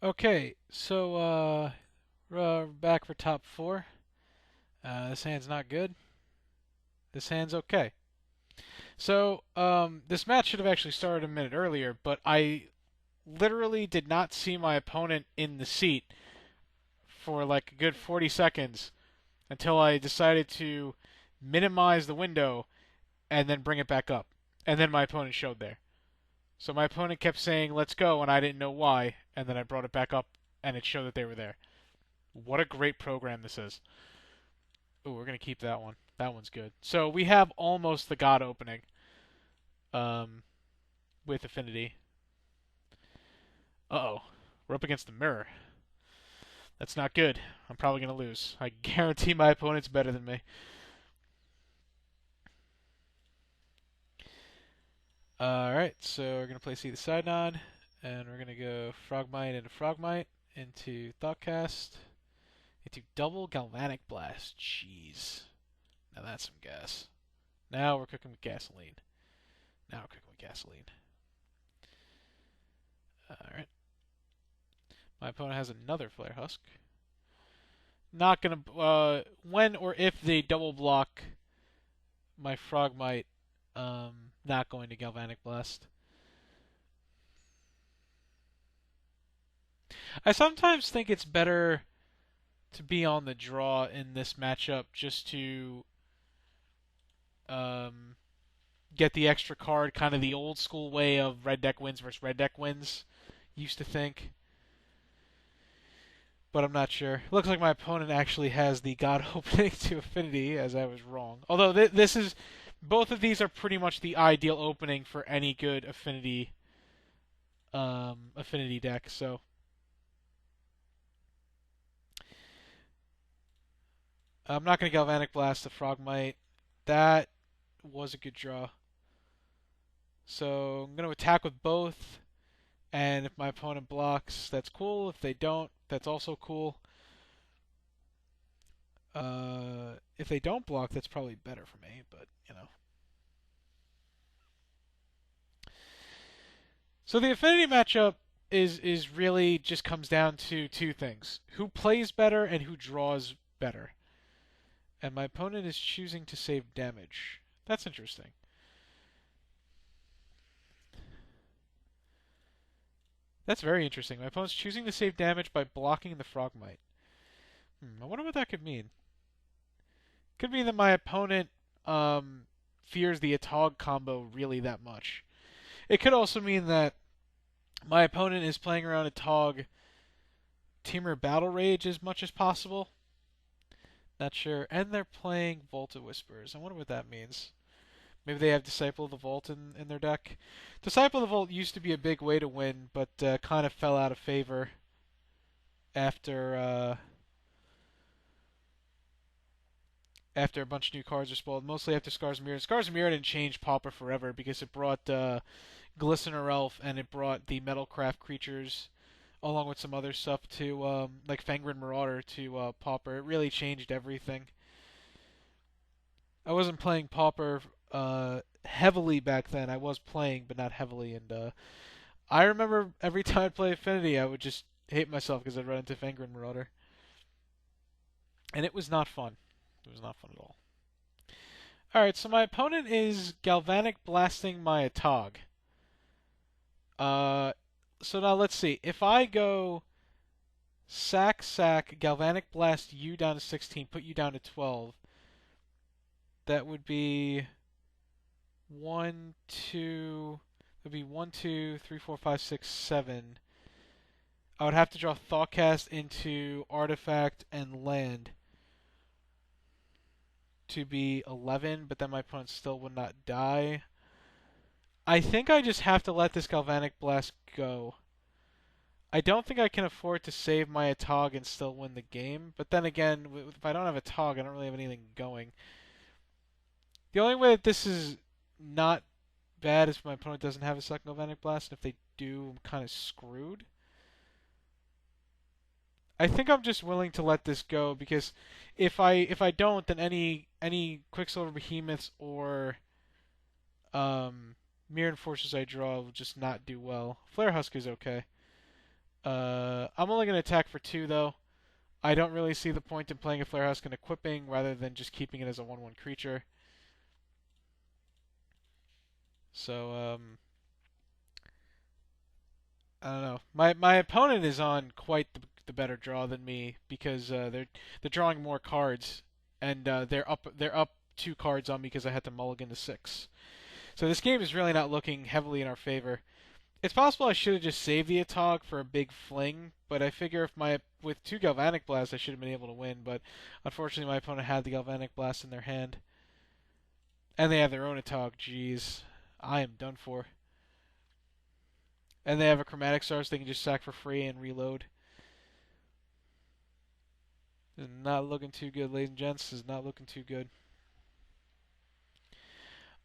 Okay, so we're back for top four. This hand's not good. This hand's okay. So this match should have actually started a minute earlier, but I literally did not see my opponent in the seat for like a good 40 seconds until I decided to minimize the window and then bring it back up. And then my opponent showed there. So my opponent kept saying, "Let's go," and I didn't know why, and then I brought it back up and it showed that they were there. What a great program this is. Oh, we're gonna keep that one. That one's good. So we have almost the God opening um, with Affinity. Uh-oh. We're up against the mirror. That's not good. I'm probably gonna lose. I guarantee my opponent's better than me. Alright, so we're gonna play See the Side Nod, and we're gonna go Frogmite into Frogmite, into Thoughtcast, into Double Galvanic Blast. Jeez. Now that's some gas. Now we're cooking with gasoline. Now we're cooking with gasoline. Alright. My opponent has another Flare Husk. Not gonna when or if they double block my Frogmite, not going to Galvanic Blast. I sometimes think it's better to be on the draw in this matchup just to um, get the extra card, kind of the old school way of red deck wins versus red deck wins. Used to think, but I'm not sure. Looks like my opponent actually has the God opening to Affinity, as I was wrong. Although this is, both of these are pretty much the ideal opening for any good Affinity deck. So I'm not going to Galvanic Blast the Frogmite. That was a good draw. So I'm going to attack with both, and if my opponent blocks, that's cool. If they don't, that's also cool. If they don't block, that's probably better for me, but you know. So the Affinity matchup is really just comes down to two things: who plays better and who draws better. And my opponent is choosing to save damage. That's interesting. That's very interesting. My opponent's choosing to save damage by blocking the Frogmite. I wonder what that could mean. Could mean that my opponent fears the Atog combo really that much. It could also mean that my opponent is playing around Atog Teamer Battle Rage as much as possible. Not sure. And they're playing Volta Whispers. I wonder what that means. Maybe they have Disciple of the Vault in their deck. Disciple of the Vault used to be a big way to win, but kind of fell out of favor after after a bunch of new cards were spoiled. Mostly after Scars of Mirror. Scars of Mirror didn't change Pauper forever because it brought Glistener Elf and it brought the Metalcraft creatures along with some other stuff to like Fangren Marauder to Pauper. It really changed everything. I wasn't playing Pauper heavily back then. I was playing, but not heavily. And I remember every time I'd play Affinity, I would just hate myself because I'd run into Fangren Marauder, and it was not fun. It was not fun at all. All right, so my opponent is Galvanic Blasting my Atog. Uh, so now let's see. If I go sack, Galvanic Blast you down to 16, put you down to 12, that would be one, two. That'd be one, two, three, four, five, six, seven. I would have to draw Thoughtcast into Artifact and Land to be 11, but then my opponent still would not die. I think I just have to let this Galvanic Blast go. I don't think I can afford to save my Atog and still win the game, but then again, if I don't have a Atog, I don't really have anything going. The only way that this is not bad is if my opponent doesn't have a second Galvanic Blast, and if they do, I'm kind of screwed. I think I'm just willing to let this go because if I don't, then any Quicksilver Behemoths or Mirror Enforcers I draw will just not do well. Flare Husk is okay. I'm only going to attack for 2, though. I don't really see the point in playing a Flare Husk and equipping rather than just keeping it as a 1/1 creature. So, I don't know. My opponent is on quite the better draw than me because they're drawing more cards, and they're up 2 cards on me because I had to mulligan to 6. So this game is really not looking heavily in our favor. It's possible I should have just saved the Atog for a big fling, but I figure if my with 2 Galvanic Blasts I should have been able to win, but unfortunately my opponent had the Galvanic Blast in their hand. And they have their own Atog. Jeez. I am done for. And they have a Chromatic Star so they can just sack for free and reload. This is not looking too good, ladies and gents. This is not looking too good.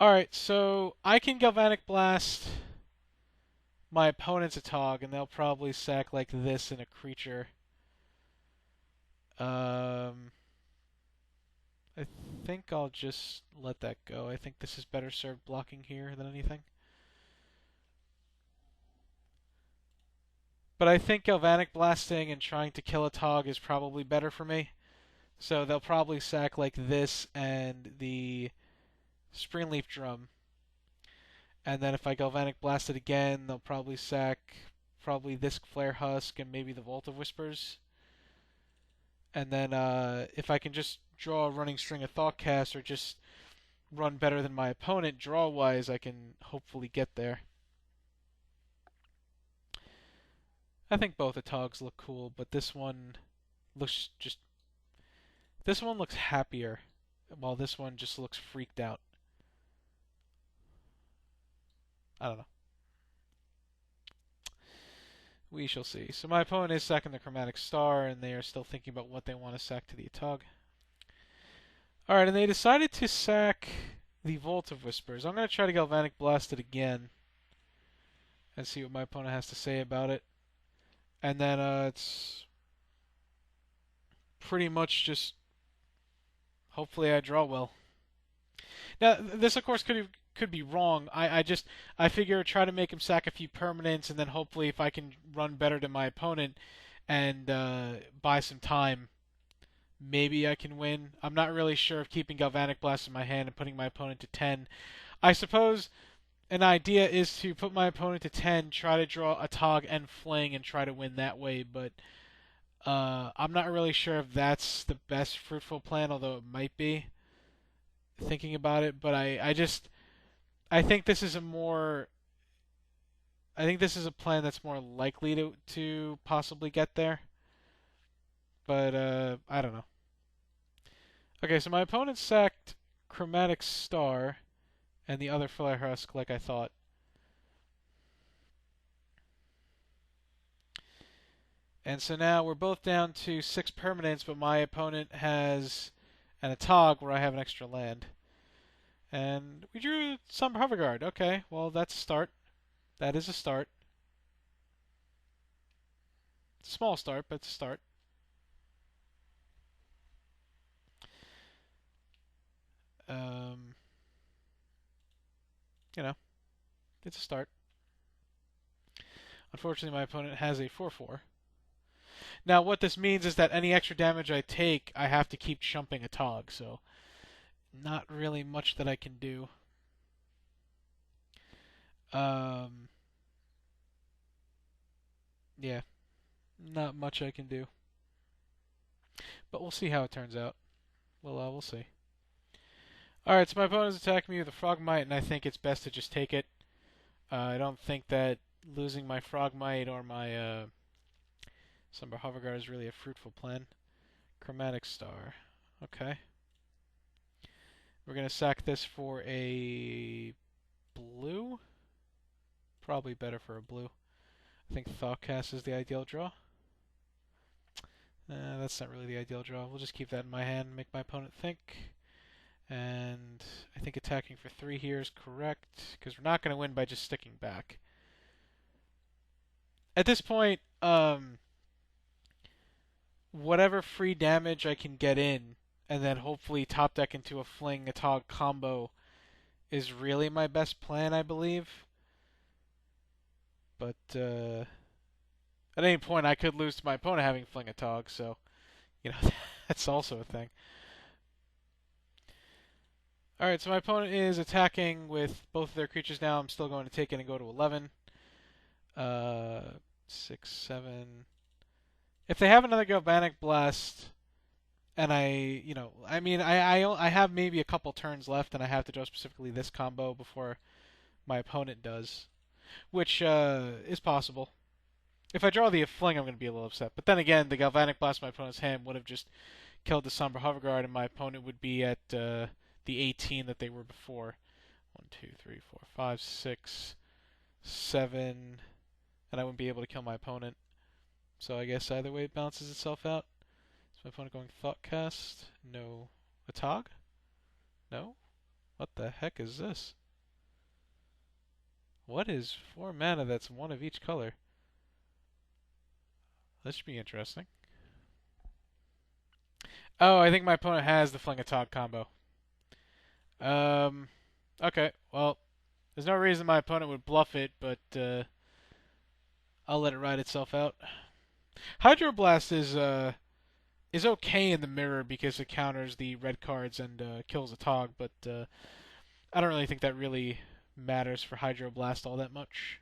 Alright, so I can Galvanic Blast my opponent's Atog, and they'll probably sack like this in a creature. I think I'll just let that go. I think this is better served blocking here than anything. But I think Galvanic Blasting and trying to kill a Tog is probably better for me. So they'll probably sack like this and the Springleaf Drum. And then if I Galvanic Blast it again, they'll probably sack probably this Flare Husk and maybe the Vault of Whispers. And then if I can just draw a running string of Thoughtcast or just run better than my opponent draw-wise, I can hopefully get there. I think both the Togs look cool, but this one looks just... This one looks happier, while this one just looks freaked out. I don't know. We shall see. So my opponent is sacking the Chromatic Star, and they are still thinking about what they want to sack to the Atog. Alright, and they decided to sack the Vault of Whispers. I'm going to try to Galvanic Blast it again and see what my opponent has to say about it. And then it's pretty much just hopefully I draw well. Now, this of course could be wrong. I figure try to make him sack a few permanents, and then hopefully if I can run better than my opponent and buy some time, maybe I can win. I'm not really sure if keeping Galvanic Blast in my hand and putting my opponent to 10. I suppose an idea is to put my opponent to 10, try to draw a Tog and fling, and try to win that way, but I'm not really sure if that's the best fruitful plan, although it might be, thinking about it, but I think this is a plan that's more likely to possibly get there. But I don't know. Okay, so my opponent sacked Chromatic Star and the other Flare Husk like I thought. And so now we're both down to 6 permanents, but my opponent has an Atog where I have an extra land. And we drew some Hoverguard. Okay, well that's a start. That is a start. It's a small start, but it's a start. You know, it's a start. Unfortunately, my opponent has a 4/4. Now, what this means is that any extra damage I take, I have to keep chumping a Tog, so not really much that I can do. Yeah, not much I can do. But we'll see how it turns out. We'll see. Alright, so my opponent's attacking me with a Frogmite, and I think it's best to just take it. I don't think that losing my Frogmite or my Somber Hoverguard is really a fruitful plan. Chromatic Star. Okay. We're going to sack this for a blue. Probably better for a blue. I think Thoughtcast is the ideal draw. That's not really the ideal draw. We'll just keep that in my hand, make my opponent think. And I think attacking for 3 here is correct, because we're not going to win by just sticking back. At this point, whatever free damage I can get in, and then hopefully top deck into a Fling Atog combo is really my best plan, I believe. But At any point, I could lose to my opponent having Fling a Tog, so, you know, that's also a thing. Alright, so my opponent is attacking with both of their creatures now. I'm still going to take it and go to 11. Uh, 6, 7. If they have another Galvanic Blast, and I mean, I have maybe a couple turns left, and I have to draw specifically this combo before my opponent does, which is possible. If I draw the Fling, I'm going to be a little upset. But then again, the Galvanic Blast in my opponent's hand would have just killed the Somber Hoverguard, and my opponent would be at the 18 that they were before. 1, 2, 3, 4, 5, 6, 7, and I wouldn't be able to kill my opponent. So I guess either way it balances itself out. Is my opponent going Thoughtcast? No. A Tog? No? What the heck is this? What is 4 mana that's one of each color? This should be interesting. Oh, I think my opponent has the Fling a Tog combo. Okay, well, there's no reason my opponent would bluff it, but I'll let it ride itself out. Hydroblast is okay in the mirror because it counters the red cards and kills a Tog, but I don't really think that really matters for Hydroblast all that much.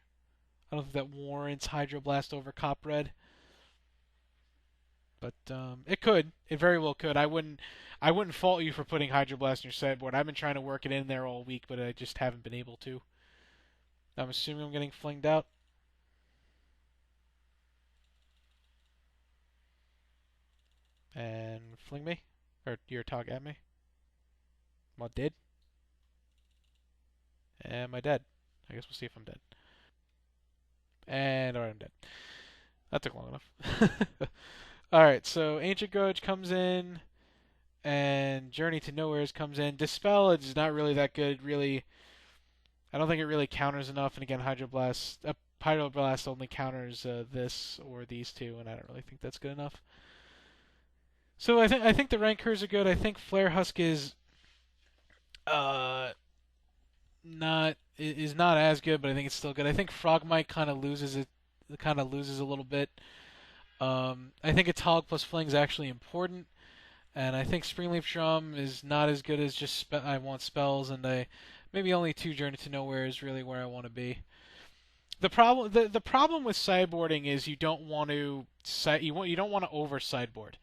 I don't think that warrants Hydroblast over Cop Red. But it could. It very well could. I wouldn't fault you for putting Hydroblast in your sideboard. I've been trying to work it in there all week, but I just haven't been able to. I'm assuming I'm getting flinged out. And fling me? Or your Tog at me? Well, did? Am I dead? I guess we'll see if I'm dead. And alright, I'm dead. That took long enough. Alright, so Ancient Grudge comes in, and Journey to Nowheres comes in. Dispel is not really that good, really. I don't think it really counters enough, and again, Hydroblast only counters this or these two, and I don't really think that's good enough. So I think the Rancors are good. I think Flare Husk uh, not as good, but I think it's still good. I think Frogmite kind of loses a little bit. I think a Tog plus Fling is actually important, and I think Springleaf Drum is not as good as just I want spells, and maybe only 2 Journey to Nowhere is really where I want to be. The problem with sideboarding is you don't want to over sideboard.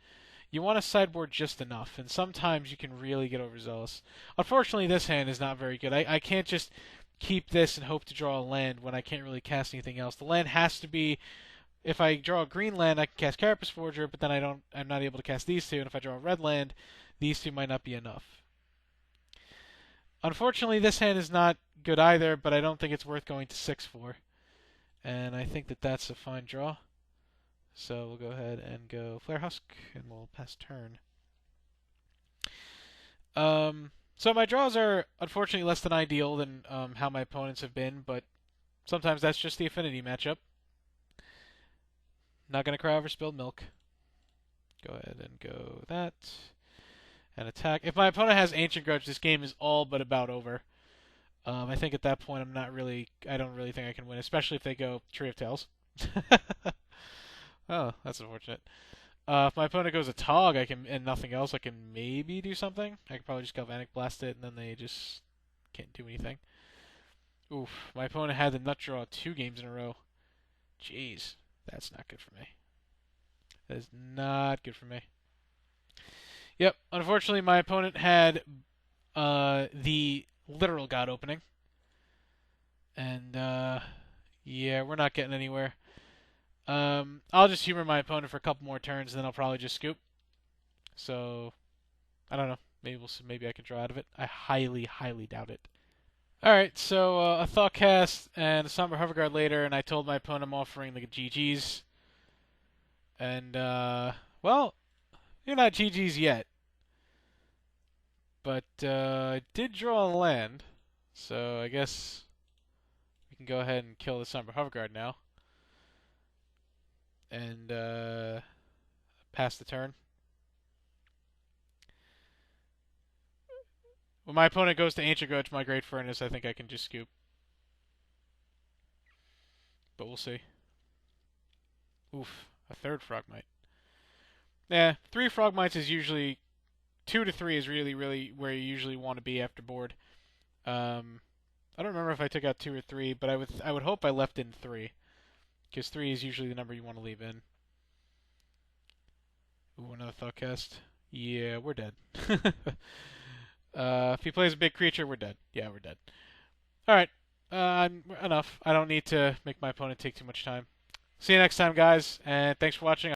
You want to sideboard just enough, and sometimes you can really get overzealous. Unfortunately, this hand is not very good. I can't just keep this and hope to draw a land when I can't really cast anything else. The land has to be. If I draw a green land, I can cast Carapace Forger, but then I'm not able to cast these two. And if I draw a red land, these two might not be enough. Unfortunately, this hand is not good either, but I don't think it's worth going to 6-4. And I think that that's a fine draw. So we'll go ahead and go Flare Husk, and we'll pass turn. So my draws are unfortunately less than ideal than how my opponents have been, but sometimes that's just the Affinity matchup. Not going to cry over spilled milk. Go ahead and go that. And attack. If my opponent has Ancient Grudge, this game is all but about over. I think at that point I don't really think I can win, especially if they go Tree of Tails. Oh, that's unfortunate. If my opponent goes a Tog, and nothing else, I can maybe do something. I could probably just Galvanic Blast it, and then they just can't do anything. Oof, my opponent had the Nut Draw 2 games in a row. Jeez, that's not good for me. That is not good for me. Yep, unfortunately, my opponent had the literal God opening. And, yeah, we're not getting anywhere. I'll just humor my opponent for a couple more turns, and then I'll probably just scoop. So, I don't know. Maybe I can draw out of it. I highly, highly doubt it. Alright, so a Thoughtcast and a Somber Hoverguard later, and I told my opponent I'm offering the GG's. And, well, you're not GG's yet. But I did draw a land, so I guess we can go ahead and kill the Somber Hoverguard now. And pass the turn. When my opponent goes to Ancient Grudge, my Great Furnace, I think I can just scoop. But we'll see. Oof, a third Frogmite. Yeah, 3 Frogmites is usually 2 to 3 is really, really where you usually want to be after board. I don't remember if I took out 2 or 3, but I would hope I left in 3, because 3 is usually the number you want to leave in. Ooh, another Thoughtcast. Yeah, we're dead. If he plays a big creature, we're dead. Yeah, we're dead. All right, enough. I don't need to make my opponent take too much time. See you next time, guys, and thanks for watching.